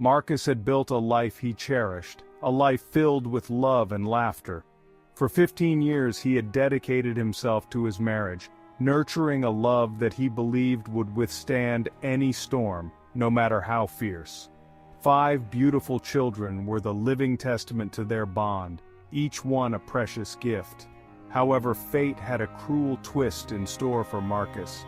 Marcus had built a life he cherished, a life filled with love and laughter. For 15 years he had dedicated himself to his marriage, nurturing a love that he believed would withstand any storm, no matter how fierce. 5 beautiful children were the living testament to their bond, each one a precious gift. However, fate had a cruel twist in store for Marcus.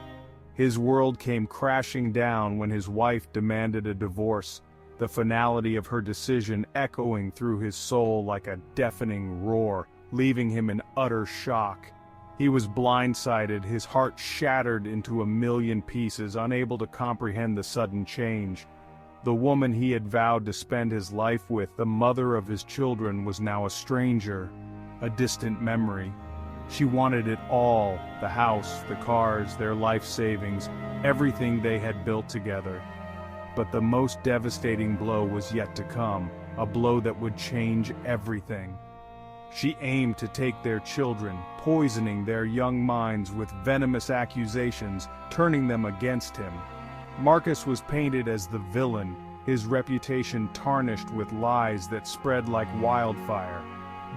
His world came crashing down when his wife demanded a divorce, the finality of her decision echoing through his soul like a deafening roar, leaving him in utter shock. He was blindsided, his heart shattered into a million pieces, unable to comprehend the sudden change. The woman he had vowed to spend his life with, the mother of his children, was now a stranger, a distant memory. She wanted it all, the house, the cars, their life savings, everything they had built together. But the most devastating blow was yet to come, a blow that would change everything. She aimed to take their children, poisoning their young minds with venomous accusations, turning them against him. Marcus was painted as the villain, his reputation tarnished with lies that spread like wildfire.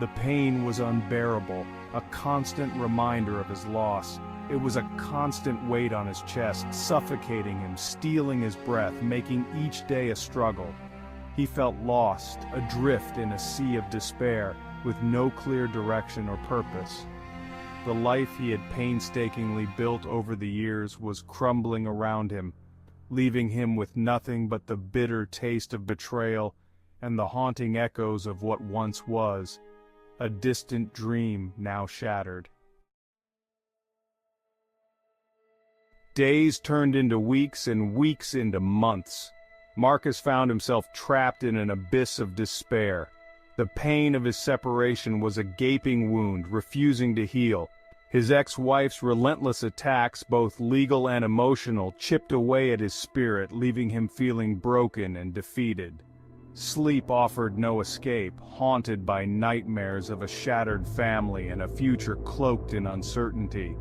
The pain was unbearable, a constant reminder of his loss. It was a constant weight on his chest, suffocating him, stealing his breath, making each day a struggle. He felt lost, adrift in a sea of despair, with no clear direction or purpose. The life he had painstakingly built over the years was crumbling around him, leaving him with nothing but the bitter taste of betrayal and the haunting echoes of what once was, a distant dream now shattered. Days turned into weeks and weeks into months. Marcus found himself trapped in an abyss of despair. The pain of his separation was a gaping wound, refusing to heal. His ex-wife's relentless attacks, both legal and emotional, chipped away at his spirit, leaving him feeling broken and defeated. Sleep offered no escape, haunted by nightmares of a shattered family and a future cloaked in uncertainty.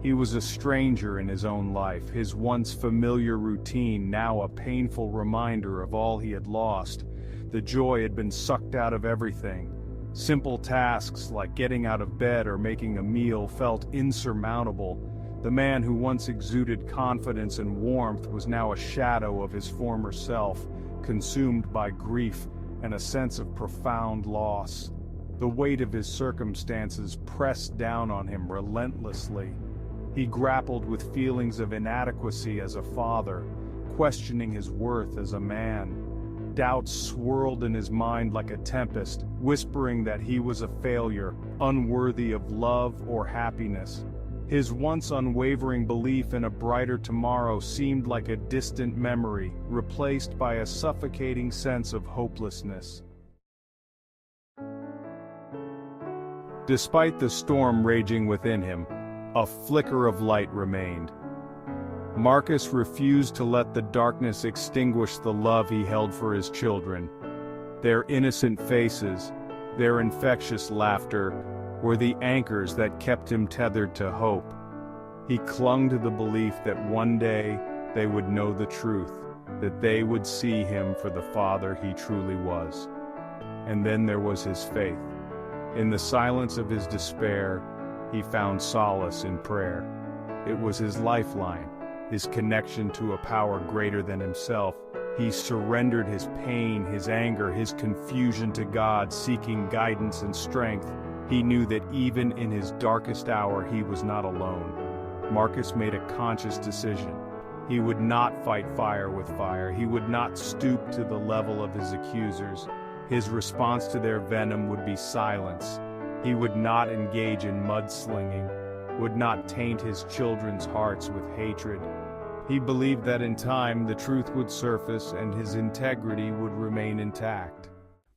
He was a stranger in his own life, his once familiar routine now a painful reminder of all he had lost. The joy had been sucked out of everything. Simple tasks like getting out of bed or making a meal felt insurmountable. The man who once exuded confidence and warmth was now a shadow of his former self, consumed by grief and a sense of profound loss. The weight of his circumstances pressed down on him relentlessly. He grappled with feelings of inadequacy as a father, questioning his worth as a man. Doubts swirled in his mind like a tempest, whispering that he was a failure, unworthy of love or happiness. His once unwavering belief in a brighter tomorrow seemed like a distant memory, replaced by a suffocating sense of hopelessness. Despite the storm raging within him, a flicker of light remained. Marcus refused to let the darkness extinguish the love he held for his children. Their innocent faces, their infectious laughter, were the anchors that kept him tethered to hope. He clung to the belief that one day they would know the truth, that they would see him for the father he truly was. And then there was his faith. In the silence of his despair, he found solace in prayer. It was his lifeline, his connection to a power greater than himself. He surrendered his pain, his anger, his confusion to God, seeking guidance and strength. He knew that even in his darkest hour he was not alone. Marcus made a conscious decision. He would not fight fire with fire. He would not stoop to the level of his accusers. His response to their venom would be silence. He would not engage in mudslinging, would not taint his children's hearts with hatred. He believed that in time the truth would surface and his integrity would remain intact.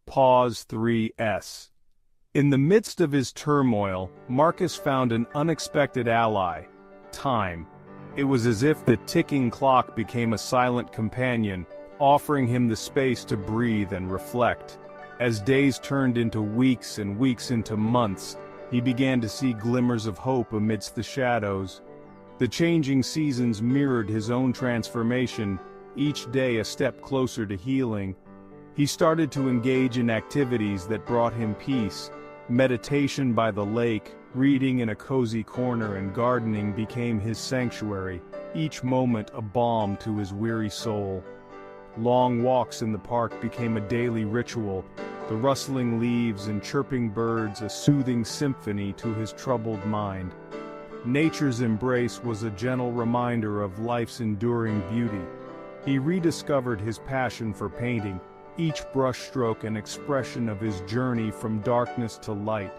Pause 3S. In the midst of his turmoil, Marcus found an unexpected ally: time. It was as if the ticking clock became a silent companion, offering him the space to breathe and reflect. As days turned into weeks and weeks into months, he began to see glimmers of hope amidst the shadows. The changing seasons mirrored his own transformation, each day a step closer to healing, He started to engage in activities that brought him peace. Meditation by the lake, reading in a cozy corner, and gardening became his sanctuary, each moment a balm to his weary soul. Long walks in the park became a daily ritual, the rustling leaves and chirping birds a soothing symphony to his troubled mind. Nature's embrace was a gentle reminder of life's enduring beauty. He rediscovered his passion for painting, each brushstroke an expression of his journey from darkness to light.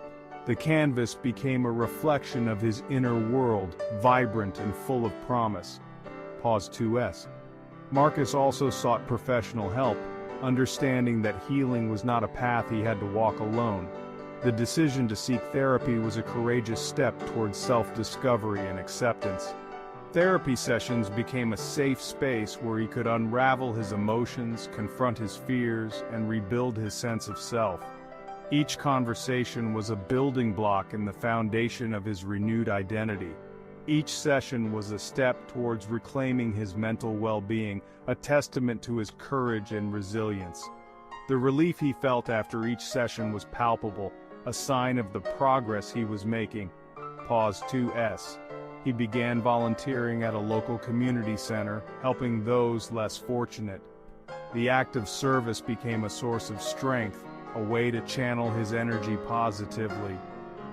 The canvas became a reflection of his inner world, vibrant and full of promise. Pause 2s. Marcus also sought professional help, understanding that healing was not a path he had to walk alone. The decision to seek therapy was a courageous step towards self-discovery and acceptance. Therapy sessions became a safe space where he could unravel his emotions, confront his fears, and rebuild his sense of self. Each conversation was a building block in the foundation of his renewed identity. Each session was a step towards reclaiming his mental well-being, a testament to his courage and resilience. The relief he felt after each session was palpable, a sign of the progress he was making. Pause 2s. He began volunteering at a local community center, helping those less fortunate. The act of service became a source of strength, a way to channel his energy positively.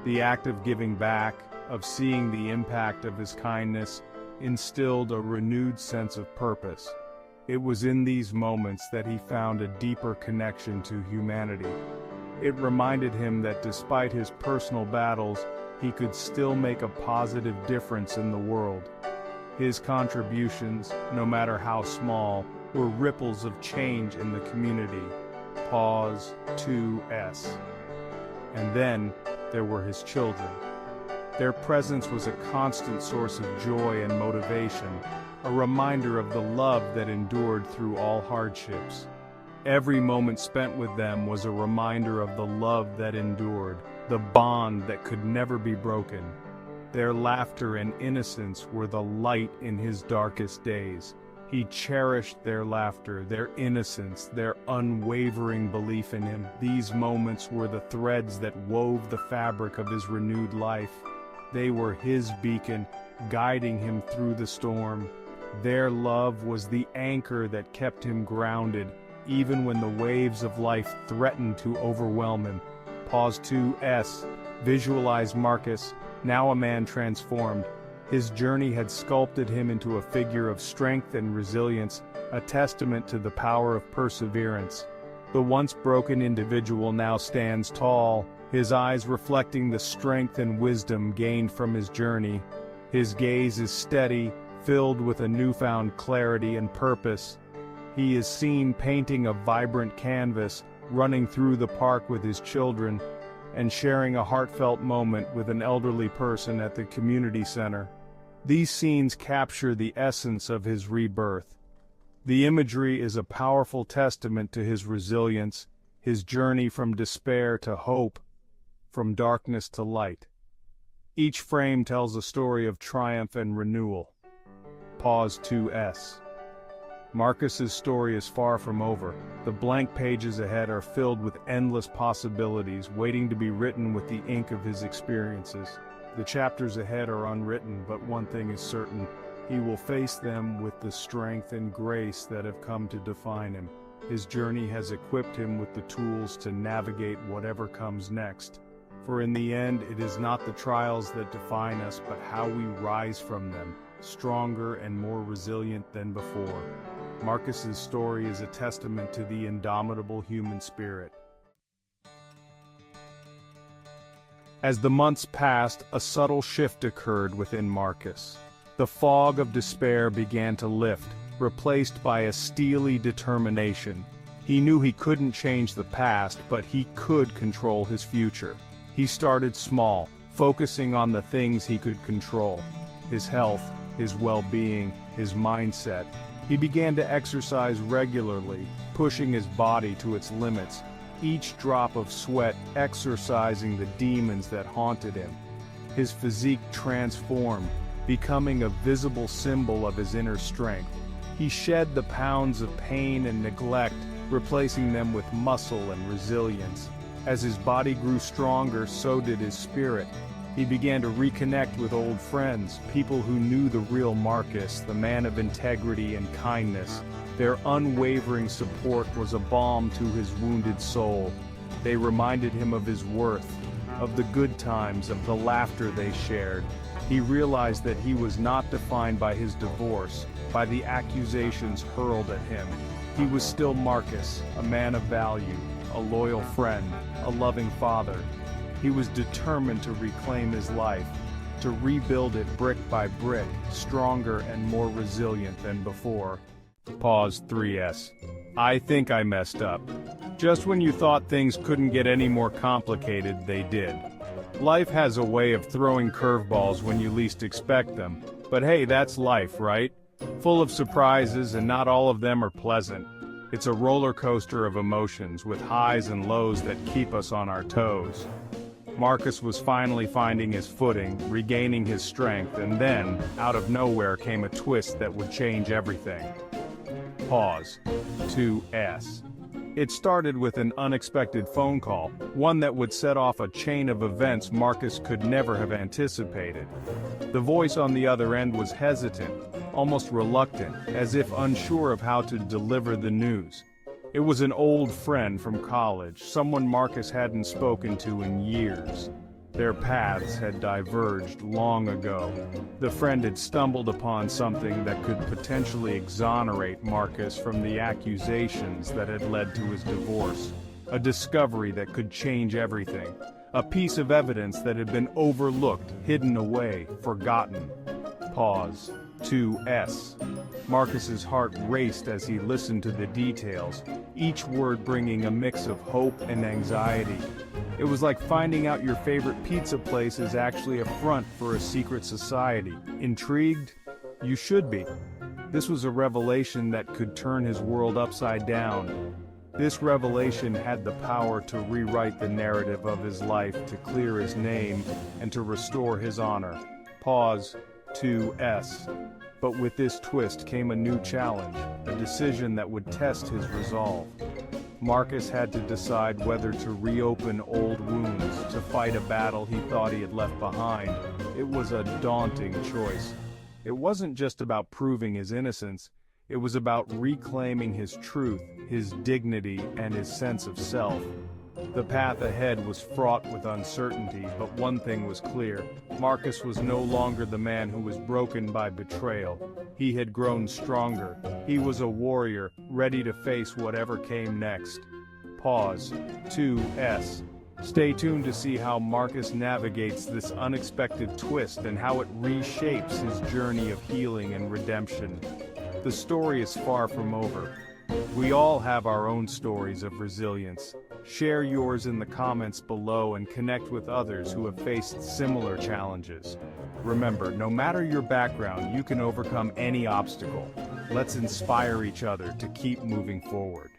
The act of giving back, of seeing the impact of his kindness, instilled a renewed sense of purpose. It was in these moments that he found a deeper connection to humanity. It reminded him that despite his personal battles, he could still make a positive difference in the world. His contributions, no matter how small, were ripples of change in the community. Pause 2s. And then there were his children. Their presence was a constant source of joy and motivation, a reminder of the love that endured through all hardships. Every moment spent with them was a reminder of the love that endured, the bond that could never be broken. Their laughter and innocence were the light in his darkest days. He cherished their laughter, their innocence, their unwavering belief in him. These moments were the threads that wove the fabric of his renewed life. They were his beacon, guiding him through the storm. Their love was the anchor that kept him grounded, even when the waves of life threatened to overwhelm him. Pause 2s. Visualize Marcus, now a man transformed. His journey had sculpted him into a figure of strength and resilience, a testament to the power of perseverance. The once broken individual now stands tall, his eyes reflecting the strength and wisdom gained from his journey. His gaze is steady, filled with a newfound clarity and purpose. He is seen painting a vibrant canvas, running through the park with his children, and sharing a heartfelt moment with an elderly person at the community center. These scenes capture the essence of his rebirth. The imagery is a powerful testament to his resilience, his journey from despair to hope, from darkness to light. Each frame tells a story of triumph and renewal. Pause 2s. Marcus's story is far from over. The blank pages ahead are filled with endless possibilities, waiting to be written with the ink of his experiences. The chapters ahead are unwritten, but one thing is certain: he will face them with the strength and grace that have come to define him. His journey has equipped him with the tools to navigate whatever comes next. For in the end, it is not the trials that define us, but how we rise from them, stronger and more resilient than before. Marcus's story is a testament to the indomitable human spirit. As the months passed, a subtle shift occurred within Marcus. The fog of despair began to lift, replaced by a steely determination. He knew he couldn't change the past, but he could control his future. He started small, focusing on the things he could control: his health, his well-being, his mindset. He began to exercise regularly, pushing his body to its limits, each drop of sweat exorcising the demons that haunted him. His physique transformed, becoming a visible symbol of his inner strength. He shed the pounds of pain and neglect, replacing them with muscle and resilience. As his body grew stronger, so did his spirit. He began to reconnect with old friends, people who knew the real Marcus, the man of integrity and kindness. Their unwavering support was a balm to his wounded soul. They reminded him of his worth, of the good times, of the laughter they shared. He realized that he was not defined by his divorce, by the accusations hurled at him. He was still Marcus, a man of value, a loyal friend, a loving father. He was determined to reclaim his life, to rebuild it brick by brick, stronger and more resilient than before. Pause 3S. I think I messed up. Just when you thought things couldn't get any more complicated, they did. Life has a way of throwing curveballs when you least expect them. But hey, that's life, right? Full of surprises, and not all of them are pleasant. It's a roller coaster of emotions, with highs and lows that keep us on our toes. Marcus was finally finding his footing, regaining his strength, and then, out of nowhere came a twist that would change everything. Pause. 2S. It started with an unexpected phone call, one that would set off a chain of events Marcus could never have anticipated. The voice on the other end was hesitant, almost reluctant, as if unsure of how to deliver the news. It was an old friend from college, someone Marcus hadn't spoken to in years. Their paths had diverged long ago. The friend had stumbled upon something that could potentially exonerate Marcus from the accusations that had led to his divorce. A discovery that could change everything. A piece of evidence that had been overlooked, hidden away, forgotten. Pause. 2S. Marcus's heart raced as he listened to the details, each word bringing a mix of hope and anxiety. It was like finding out your favorite pizza place is actually a front for a secret society. Intrigued? You should be. This was a revelation that could turn his world upside down. This revelation had the power to rewrite the narrative of his life, to clear his name, and to restore his honor. Pause. 2S. But with this twist came a new challenge, a decision that would test his resolve. Marcus had to decide whether to reopen old wounds, to fight a battle he thought he had left behind. It was a daunting choice. It wasn't just about proving his innocence, it was about reclaiming his truth, his dignity, and his sense of self. The path ahead was fraught with uncertainty, but one thing was clear. Marcus was no longer the man who was broken by betrayal. He had grown stronger. He was a warrior, ready to face whatever came next. Pause. 2S. Stay tuned to see how Marcus navigates this unexpected twist and how it reshapes his journey of healing and redemption. The story is far from over. We all have our own stories of resilience. Share yours in the comments below and connect with others who have faced similar challenges. Remember, no matter your background, you can overcome any obstacle. Let's inspire each other to keep moving forward.